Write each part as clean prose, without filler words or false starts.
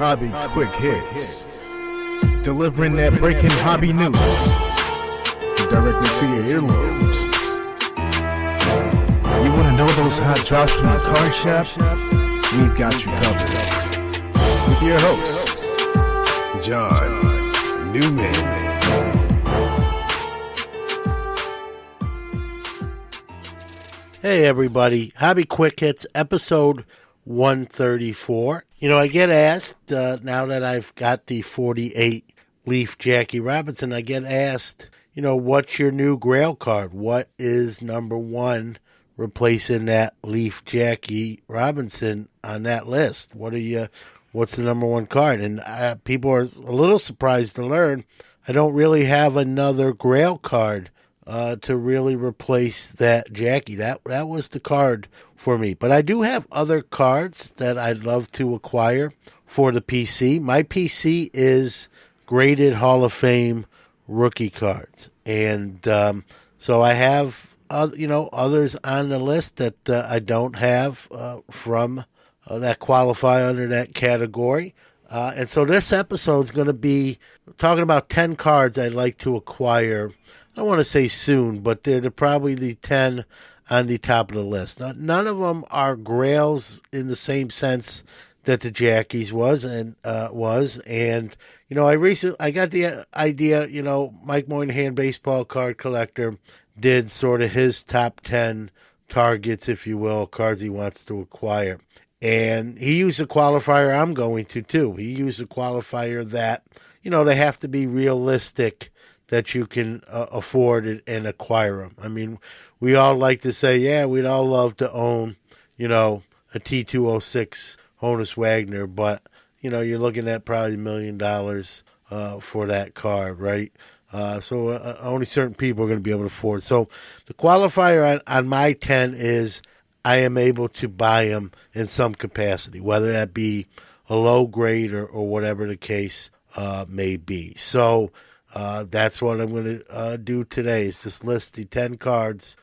Hobby Quick Hits. Delivering that breaking hobby news directly to your earlobes. You want to know those hot drops from the card shop? We've got you covered. With your host, John Newman. Hey everybody, Hobby Quick Hits, episode 134. I get asked, now that I've got the 48 Leaf Jackie Robinson, I get asked, what's your new Grail card? What is number one replacing that Leaf Jackie Robinson on that list? What's the number one card? And people are a little surprised to learn I don't really have another Grail card to really replace that Jackie. That was the card for me. But I do have other cards that I'd love to acquire for the PC. My PC is graded Hall of Fame rookie cards. And so I have, others on the list that I don't have from that qualify under that category. And so this episode is going to be talking about 10 cards I'd like to acquire. I don't want to say soon, but they're probably the 10 on the top of the list. Now, none of them are grails in the same sense that the Jackies was. And I got the idea, Mike Moynihan, baseball card collector, did sort of his top 10 targets, if you will, cards he wants to acquire. And he used a qualifier I'm going to, too. He used a qualifier that, they have to be realistic that you can afford and acquire them. I mean, we all like to say, yeah, we'd all love to own, a T206 Honus Wagner, but, you're looking at probably $1 million for that card, right? So only certain people are going to be able to afford. So the qualifier on my 10 is I am able to buy them in some capacity, whether that be a low grade or whatever the case may be. So that's what I'm going to do today, is just list the 10 cards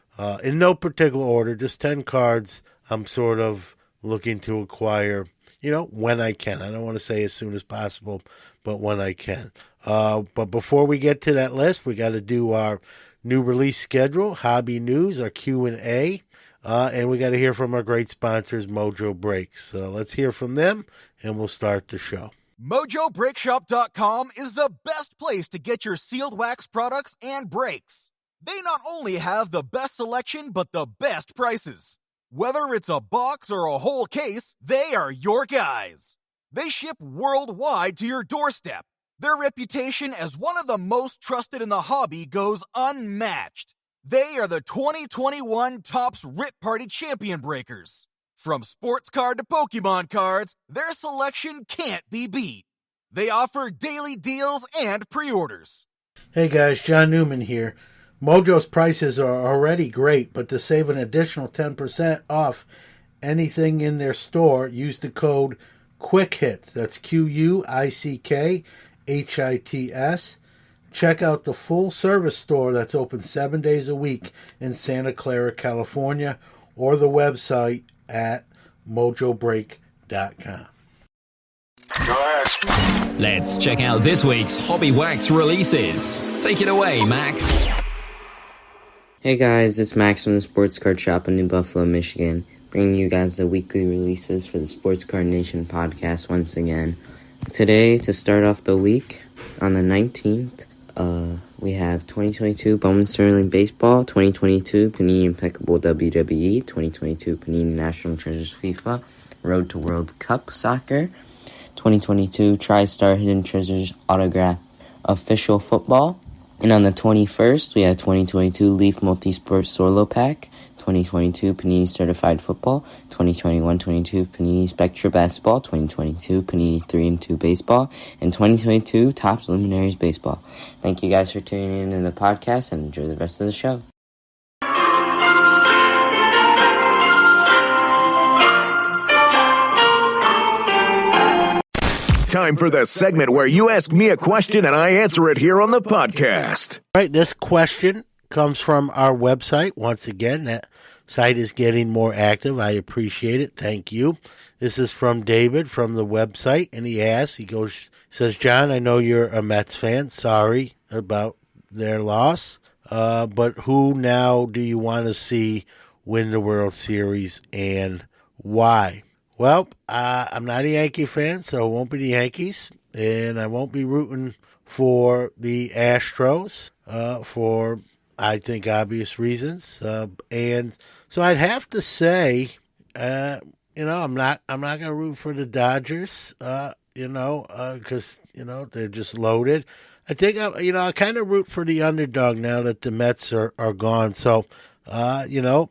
in no particular order, just 10 cards I'm sort of looking to acquire, when I can. I don't want to say as soon as possible, but when I can. But before we get to that list, we got to do our new release schedule, hobby news, our Q&A, and we got to hear from our great sponsors, Mojo Breaks. So let's hear from them, and we'll start the show. MojoBreakShop.com is the best place to get your sealed wax products and brakes. They not only have the best selection, but the best prices. Whether it's a box or a whole case, they are your guys. They ship worldwide to your doorstep. Their reputation as one of the most trusted in the hobby goes unmatched. They are the 2021 Topps Rip Party Champion Breakers. From sports card to Pokemon cards, their selection can't be beat. They offer daily deals and pre-orders. Hey guys, John Newman here. Mojo's prices are already great, but to save an additional 10% off anything in their store, use the code QUICKHITS. That's QUICKHITS. Check out the full service store that's open 7 days a week in Santa Clara, California, or the website at mojobreak.com. Let's check out this week's Hobby Wax releases. Take it away, Max. Hey guys, it's Max from the Sports Card Shop in New Buffalo, Michigan, bringing you guys the weekly releases for the Sports Card Nation podcast once again. Today, to start off the week, on the 19th, we have 2022 Bowman Sterling Baseball, 2022 Panini Impeccable WWE, 2022 Panini National Treasures FIFA, Road to World Cup Soccer, 2022 TriStar Hidden Treasures Autograph Official Football, and on the 21st, we have 2022 Leaf Multisport Solo Pack, 2022 Panini Certified Football, 2021-22 Panini Spectra Basketball, 2022 Panini 3-2 Baseball, and 2022 Topps Luminaries Baseball. Thank you guys for tuning in to the podcast, and enjoy the rest of the show. Time for the segment where you ask me a question and I answer it here on the podcast. All right, this question comes from our website, once again, at site is getting more active. I appreciate it. Thank you. This is from David from the website, and says, John, I know you're a Mets fan. Sorry about their loss. But who now do you want to see win the World Series and why? Well, I'm not a Yankee fan, so it won't be the Yankees. And I won't be rooting for the Astros for, I think, obvious reasons. And so I'd have to say, I'm not going to root for the Dodgers, because, they're just loaded. I think, I kind of root for the underdog now that the Mets are gone. So, I'll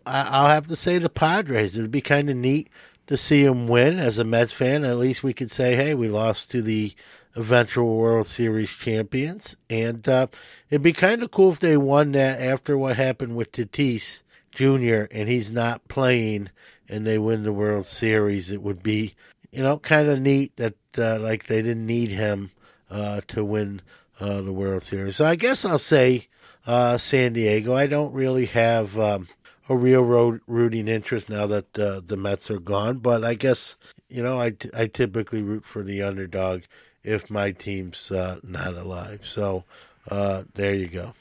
have to say the Padres. It'd be kind of neat to see them win. As a Mets fan, at least we could say, hey, we lost to the eventual World Series champions. And it'd be kind of cool if they won that after what happened with Tatis Jr. and he's not playing and they win the World Series. It would be, kind of neat that they didn't need him to win the World Series. So I guess I'll say San Diego. I don't really have a real rooting interest now that the Mets are gone, but I guess I typically root for the underdog if my team's not alive. So there you go.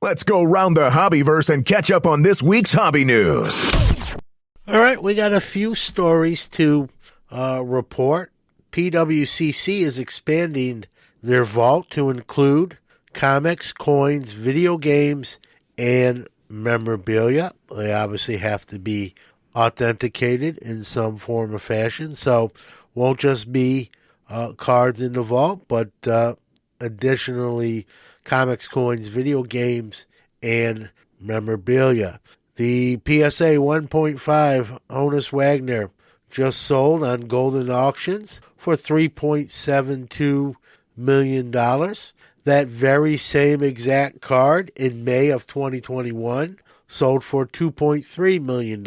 Let's go round the hobbyverse and catch up on this week's hobby news. All right, we got a few stories to report. PWCC is expanding their vault to include comics, coins, video games, and memorabilia. They obviously have to be authenticated in some form or fashion, so won't just be cards in the vault, but additionally comics, coins, video games, and memorabilia. The PSA 1.5 Honus Wagner just sold on Golden Auctions for $3.72 million. That very same exact card in May of 2021 sold for $2.3 million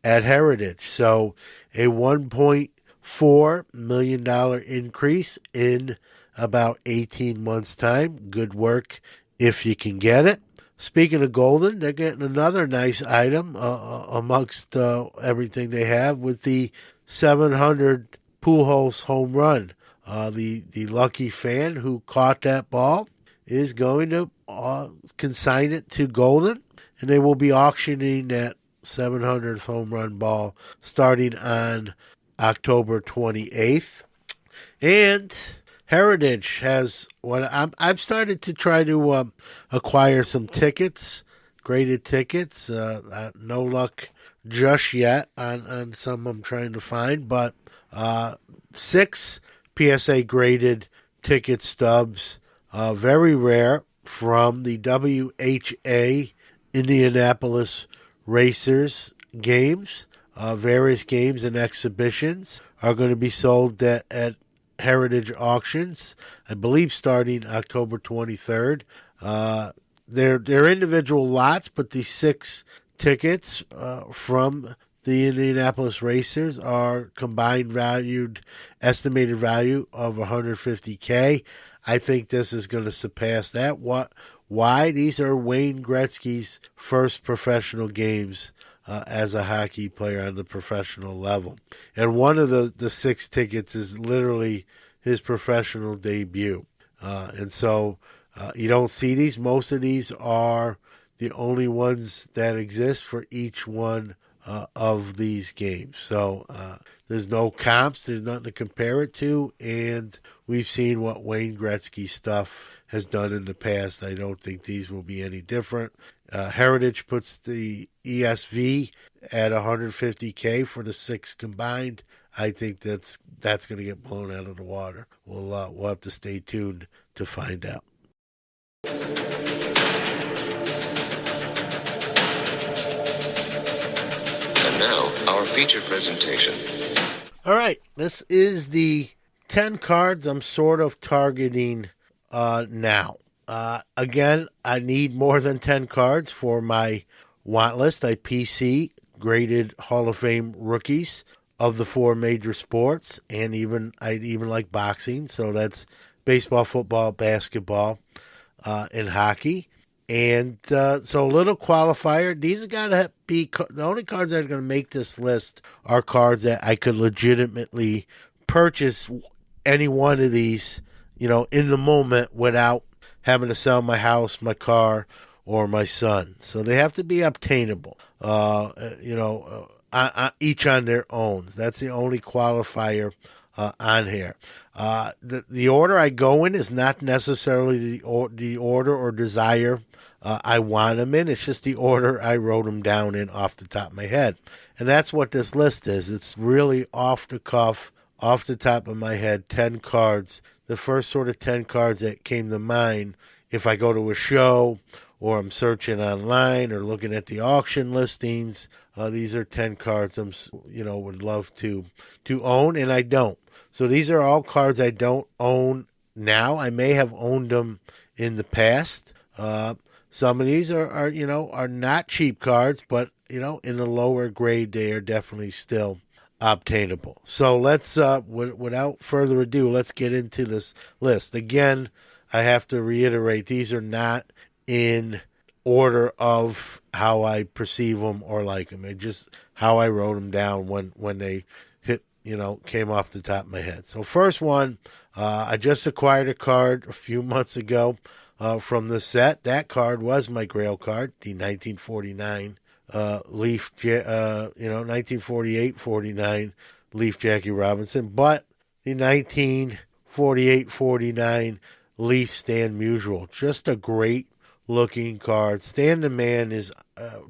at Heritage. So a $1.4 million increase in about 18 months' time. Good work if you can get it. Speaking of Golden, they're getting another nice item amongst everything they have with the 700 Pujols home run. The lucky fan who caught that ball is going to consign it to Golden, and they will be auctioning that 700th home run ball starting on October 28th. And Heritage has I've started to try to acquire some tickets, graded tickets. No luck just yet on some I'm trying to find, but 6 PSA graded ticket stubs, very rare, from the WHA Indianapolis Racers games. Various games and exhibitions are going to be sold at Heritage Auctions, I believe starting October 23rd. They're individual lots, but the 6 tickets from the Indianapolis Racers are combined estimated value of $150K. I think this is going to surpass that. Why? These are Wayne Gretzky's first professional games as a hockey player on the professional level. And one of the 6 tickets is literally his professional debut. And so you don't see these. Most of these are the only ones that exist for each one of these games. So there's no comps. There's nothing to compare it to. And we've seen what Wayne Gretzky stuff has done in the past. I don't think these will be any different. Heritage puts the ESV at $150K for the 6 combined. I think that's going to get blown out of the water. We'll have to stay tuned to find out. And now, our feature presentation. All right, this is the 10 cards I'm sort of targeting now. Again, I need more than 10 cards for my want list. I PC graded Hall of Fame rookies of the 4 major sports, and I even like boxing. So that's baseball, football, basketball, and hockey. And so a little qualifier. These have got to be the only cards that are going to make this list are cards that I could legitimately purchase any one of these, in the moment without having to sell my house, my car, or my son. So they have to be obtainable, each on their own. That's the only qualifier on here. The order I go in is not necessarily the order or desire I want them in. It's just the order I wrote them down in off the top of my head. And that's what this list is. It's really off the cuff, off the top of my head, 10 cards. The first sort of 10 cards that came to mind if I go to a show or I'm searching online or looking at the auction listings. These are 10 cards I'm, would love to own, and I don't. So these are all cards I don't own now. I may have owned them in the past. Some of these are not cheap cards, but, in the lower grade, they are definitely still obtainable. So let's, without further ado, let's get into this list. Again, I have to reiterate, these are not in order of how I perceive them or like them. It's just how I wrote them down when they hit, came off the top of my head. So first one, I just acquired a card a few months ago from the set. That card was my Grail card, the 1949 Leaf, 1948-49 Leaf Jackie Robinson, but the 1948-49 Leaf Stan Musial. Just a great looking card. Stan the Man is,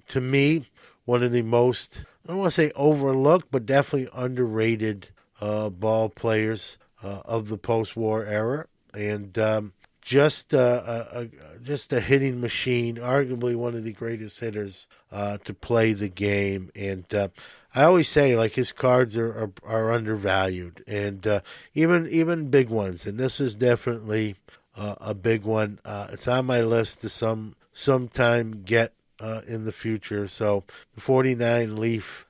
to me, one of the most, I don't want to say overlooked, but definitely underrated ball players of the post-war era. And just a hitting machine, arguably one of the greatest hitters to play the game. And I always say, like, his cards are undervalued, and even big ones. And this is definitely a big one. It's on my list to sometime get in the future. So the 49 Leaf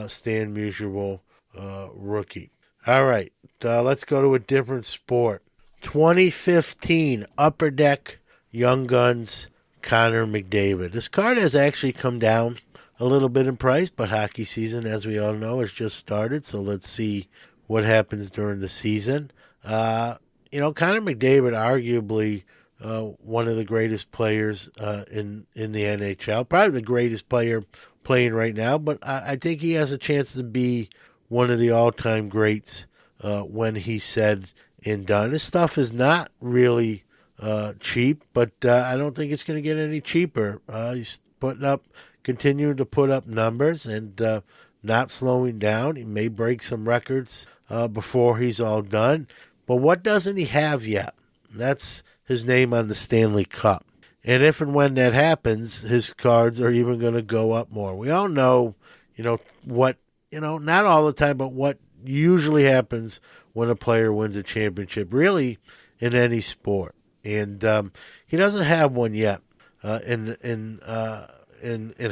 Stan Musial rookie. All right, let's go to a different sport. 2015 Upper Deck Young Guns Connor McDavid. This card has actually come down a little bit in price, but hockey season, as we all know, has just started. So let's see what happens during the season. Connor McDavid, arguably one of the greatest players in the NHL, probably the greatest player playing right now, but I think he has a chance to be one of the all-time greats when he's said and done. This stuff is not really cheap, but I don't think it's going to get any cheaper. He's continuing to put up numbers and not slowing down. He may break some records before he's all done. But what doesn't he have yet? That's his name on the Stanley Cup. And if and when that happens, his cards are even going to go up more. We all know, what, not all the time, but what usually happens when a player wins a championship, really in any sport. And he doesn't have one yet in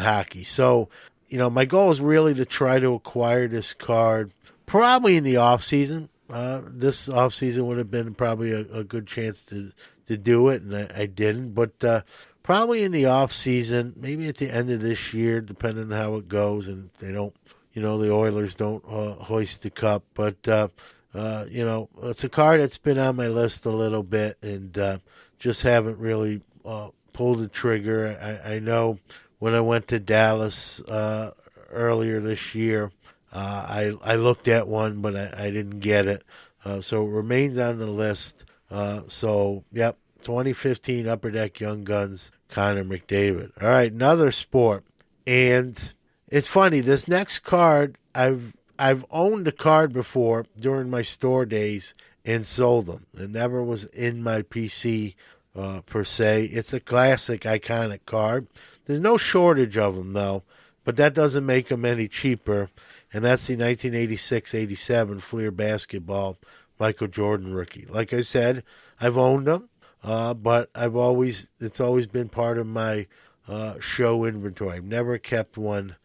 hockey. So, my goal is really to try to acquire this card probably in the off season. This offseason would have been probably a good chance to do it, and I didn't. But probably in the offseason, maybe at the end of this year, depending on how it goes, and they don't, the Oilers don't hoist the cup. But, it's a card that's been on my list a little bit, and just haven't really pulled the trigger. I know when I went to Dallas earlier this year, I looked at one, but I didn't get it. So it remains on the list. 2015 Upper Deck Young Guns, Connor McDavid. All right, another sport. And it's funny, this next card, I've owned the card before during my store days and sold them. It never was in my PC per se. It's a classic, iconic card. There's no shortage of them, though, but that doesn't make them any cheaper. And that's the 1986-87 Fleer Basketball Michael Jordan rookie. Like I said, I've owned them, but it's always been part of my show inventory. I've never kept one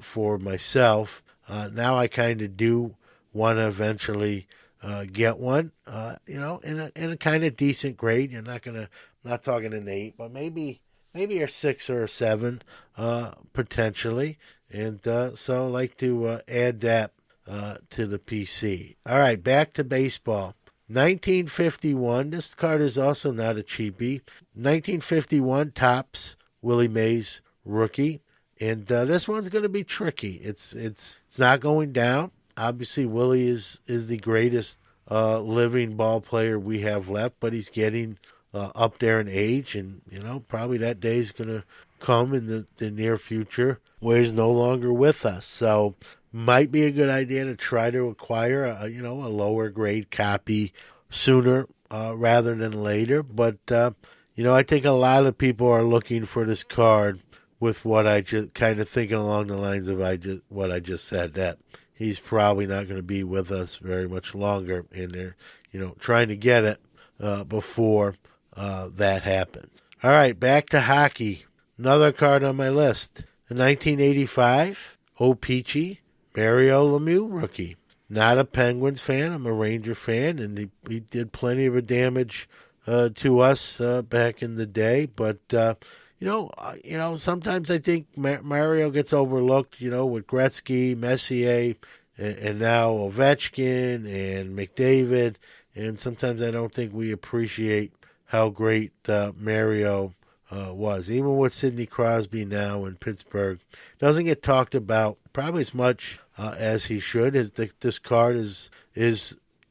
for myself. Now I kind of do want to eventually get one, in a kind of decent grade. I'm not talking an 8, but maybe maybe a 6 or a 7, potentially. And so I'd like to add that to the PC. All right, back to baseball. 1951. This card is also not a cheapie. 1951 Topps Willie Mays rookie, and this one's going to be tricky. It's not going down. Obviously, Willie is the greatest living ball player we have left, but he's getting up there in age, and probably that day is going to come in the near future where he's no longer with us. So might be a good idea to try to acquire a lower grade copy sooner rather than later. But I think a lot of people are looking for this card with what I just kind of thinking along the lines of what I just said, that he's probably not going to be with us very much longer, and they're trying to get it before that happens. All right, back to hockey. Another card on my list. The 1985 O-Pee-Chee Mario Lemieux rookie. Not a Penguins fan. I'm a Ranger fan, and he did plenty of damage to us back in the day. But sometimes I think Mario gets overlooked. With Gretzky, Messier, and now Ovechkin and McDavid, and sometimes I don't think we appreciate how great Mario was. Even with Sidney Crosby now in Pittsburgh, doesn't get talked about probably as much as he should. This card is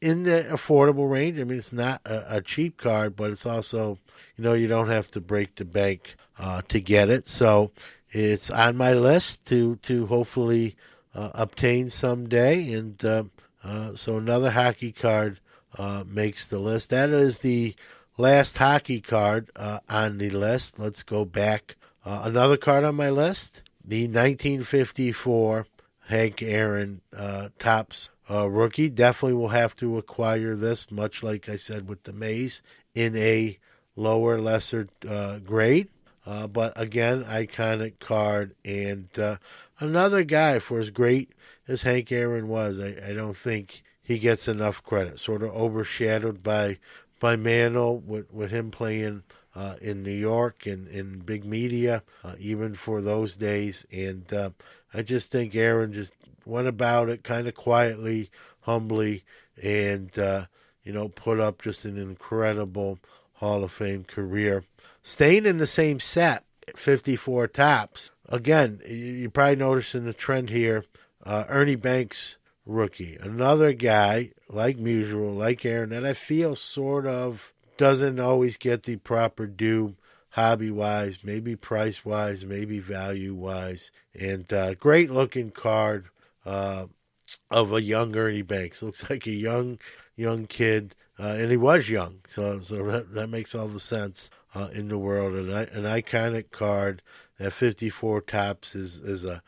in the affordable range. I mean, it's not a cheap card, but it's also, you don't have to break the bank to get it. So it's on my list to hopefully obtain someday. And so another hockey card makes the list. That is the last hockey card on the list. Let's go back. Another card on my list, the 1954 Hank Aaron Topps rookie. Definitely will have to acquire this, much like I said with the Mays, in a lower, lesser grade. But again, iconic card. And another guy, for as great as Hank Aaron was, I don't think he gets enough credit. Sort of overshadowed by Mantle, with him playing in New York and in big media, even for those days. And I just think Aaron just went about it kind of quietly, humbly, and put up just an incredible Hall of Fame career. Staying in the same set, 54 Topps. Again, you probably noticing the trend here. Ernie Banks rookie. Another guy, like Musial, like Aaron, that I feel sort of doesn't always get the proper due, hobby-wise, maybe price-wise, maybe value-wise. And great looking card of a young Ernie Banks. Looks like a young kid, and he was young, so that makes all the sense in the world. And an iconic card. That 54 Topps is a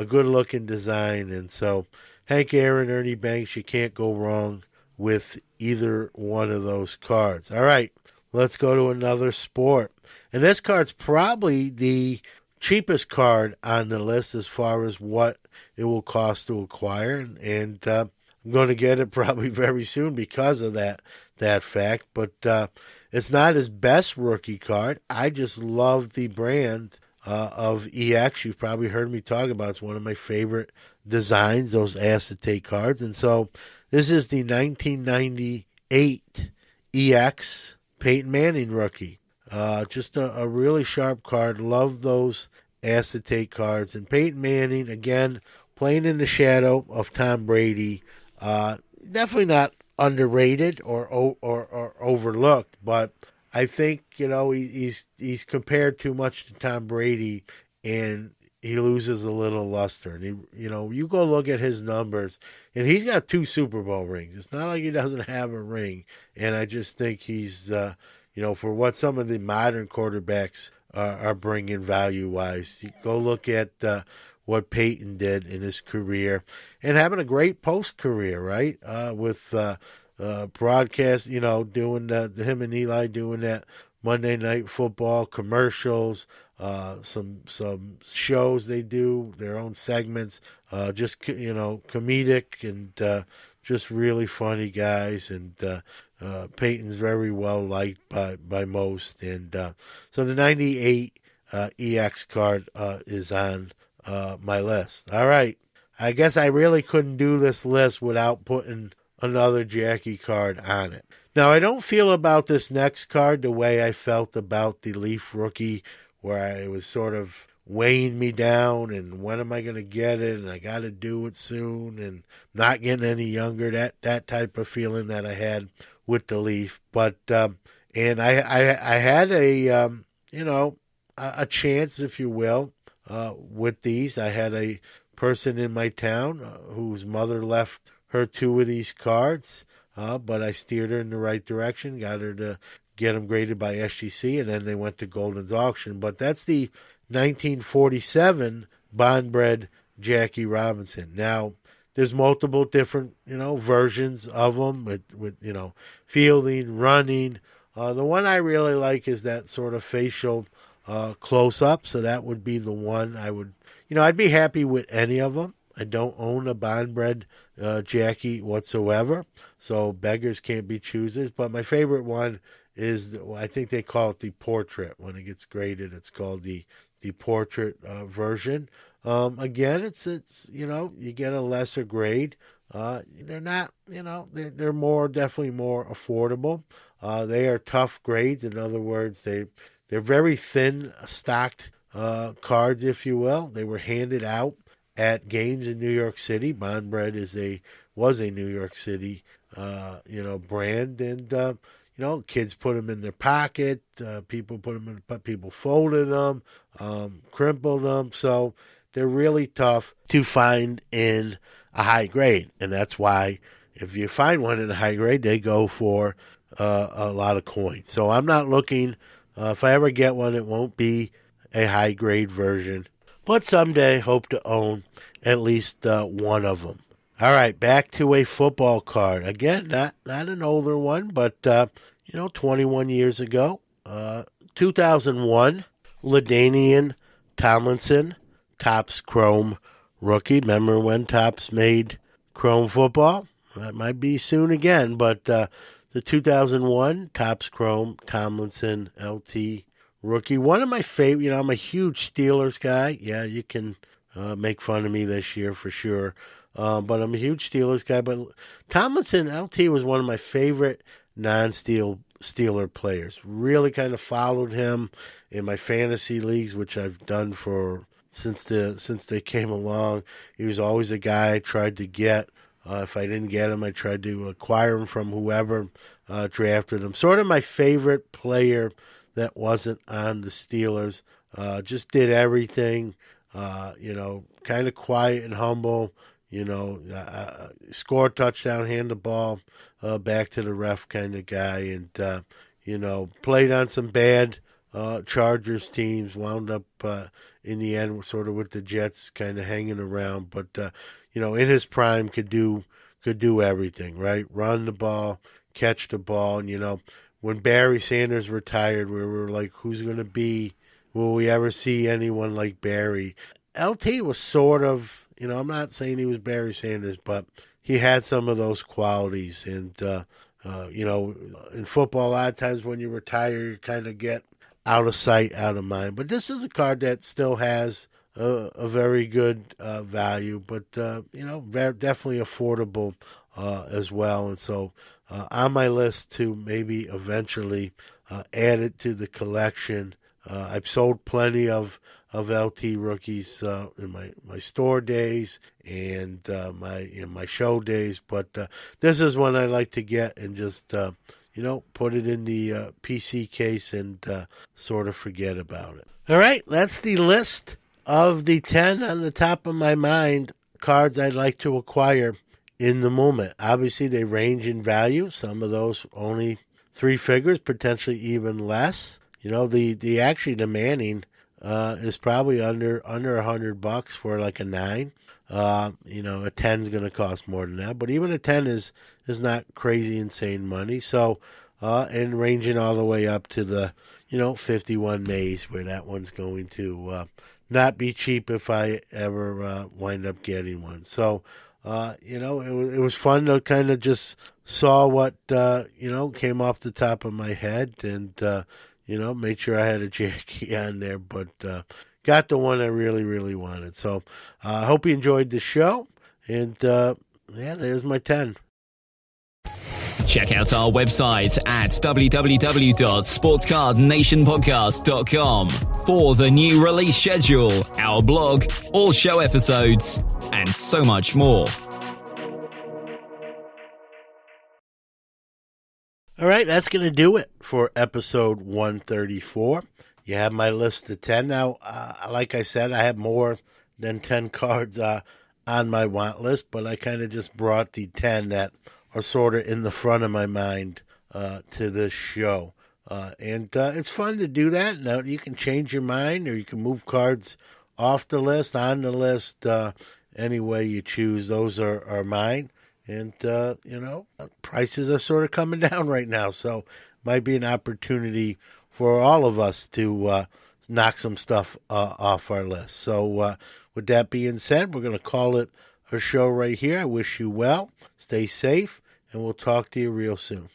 good looking design, and so Hank Aaron, Ernie Banks, you can't go wrong with either one of those cards. All right, let's go to another sport. And this card's probably the cheapest card on the list as far as what it will cost to acquire. And I'm going to get it probably very soon because of that fact. But it's not his best rookie card. I just love the brand of EX. You've probably heard me talk about it. It's one of my favorite designs, those acetate cards. And so this is the 1998 EX Peyton Manning rookie. Just a really sharp card. Love those acetate cards. And Peyton Manning, again, playing in the shadow of Tom Brady. Definitely not underrated or overlooked, but I think, he's compared too much to Tom Brady, and he loses a little luster. And you go look at his numbers, and he's got 2 Super Bowl rings. It's not like he doesn't have a ring. And I just think he's, for what some of the modern quarterbacks are bringing value-wise. You go look at what Peyton did in his career, and having a great post-career, right? With broadcast, doing him and Eli doing that Monday Night Football commercials, some shows they do, their own segments, just comedic and just really funny guys. And Peyton's very well liked by most. And so the 98 EX card is on my list. All right. I guess I really couldn't do this list without putting another Jackie card on it. Now, I don't feel about this next card the way I felt about the Leaf rookie, where it was sort of weighing me down and when am I going to get it and I got to do it soon and not getting any younger, that type of feeling that I had with the Leaf. But and I had a chance, if you will, with these. I had a person in my town whose mother left her 2 of these cards, but I steered her in the right direction, got her to get them graded by SGC, and then they went to Golden's auction. But that's the 1947 Bond-bred Jackie Robinson. Now, there's multiple different, versions of them with fielding, running. The one I really like is that sort of facial close-up, so that would be the one I would, I'd be happy with any of them. I don't own a Bond-bred Jackie whatsoever, so beggars can't be choosers. But my favorite one is, I think they call it the portrait. When it gets graded, it's called the portrait version. Again, it's you get a lesser grade. They're not, they're definitely more affordable. They are tough grades. In other words, they're very thin stocked cards, if you will. They were handed out at games in New York City. Bond-bred was a New York City brand, and kids put them in their pocket. People put them in. People folded them, crimpled them. So they're really tough to find in a high grade, and that's why if you find one in a high grade, they go for a lot of coins. So I'm not looking. If I ever get one, it won't be a high grade version, but someday hope to own at least one of them. All right, back to a football card. Again, not an older one, but 21 years ago, 2001, LaDainian Tomlinson, Topps Chrome rookie. Remember when Topps made Chrome football? That might be soon again, but the 2001 Topps Chrome Tomlinson LT rookie. One of my favorite, I'm a huge Steelers guy. Yeah, you can make fun of me this year for sure. But I'm a huge Steelers guy. But Tomlinson LT was one of my favorite non-Steeler players. Really kind of followed him in my fantasy leagues, which I've done since they came along. He was always a guy I tried to get. If I didn't get him, I tried to acquire him from whoever drafted him. Sort of my favorite player that wasn't on the Steelers. Just did everything, kind of quiet and humble, score a touchdown, hand the ball back to the ref kind of guy. And, played on some bad Chargers teams, wound up in the end sort of with the Jets kind of hanging around. But, in his prime could do everything, right? Run the ball, catch the ball. And, when Barry Sanders retired, we were like, who's going to will we ever see anyone like Barry? LT was sort of, I'm not saying he was Barry Sanders, but he had some of those qualities. And, in football, a lot of times when you retire, you kind of get out of sight, out of mind. But this is a card that still has a very good value, but, definitely affordable as well. And so on my list to maybe eventually add it to the collection. I've sold plenty of LT rookies in my store days and my show days, but this is one I like to get and just put it in the PC case and sort of forget about it. All right, that's the list of the 10 on the top of my mind cards I'd like to acquire in the moment. Obviously, they range in value. Some of those only 3 figures, potentially even less. The Manning is probably under $100 for like a 9. A 10 is going to cost more than that, but even a 10 is not crazy insane money. So, and ranging all the way up to the 51 Mays, where that one's going to not be cheap if I ever wind up getting one. So, it was fun to kind of just saw what came off the top of my head, and made sure I had a Jackie on there, but got the one I really, really wanted. So I hope you enjoyed the show. And there's my 10. Check out our website at www.sportscardnationpodcast.com for the new release schedule, our blog, all show episodes, and so much more. All right, that's going to do it for episode 134. You have my list of 10. Now, like I said, I have more than 10 cards on my want list, but I kind of just brought the 10 that are sort of in the front of my mind to this show. And it's fun to do that. Now, you can change your mind, or you can move cards off the list, on the list, any way you choose. Those are mine. And, prices are sort of coming down right now, so might be an opportunity for all of us to knock some stuff off our list. So with that being said, we're going to call it a show right here. I wish you well. Stay safe, and we'll talk to you real soon.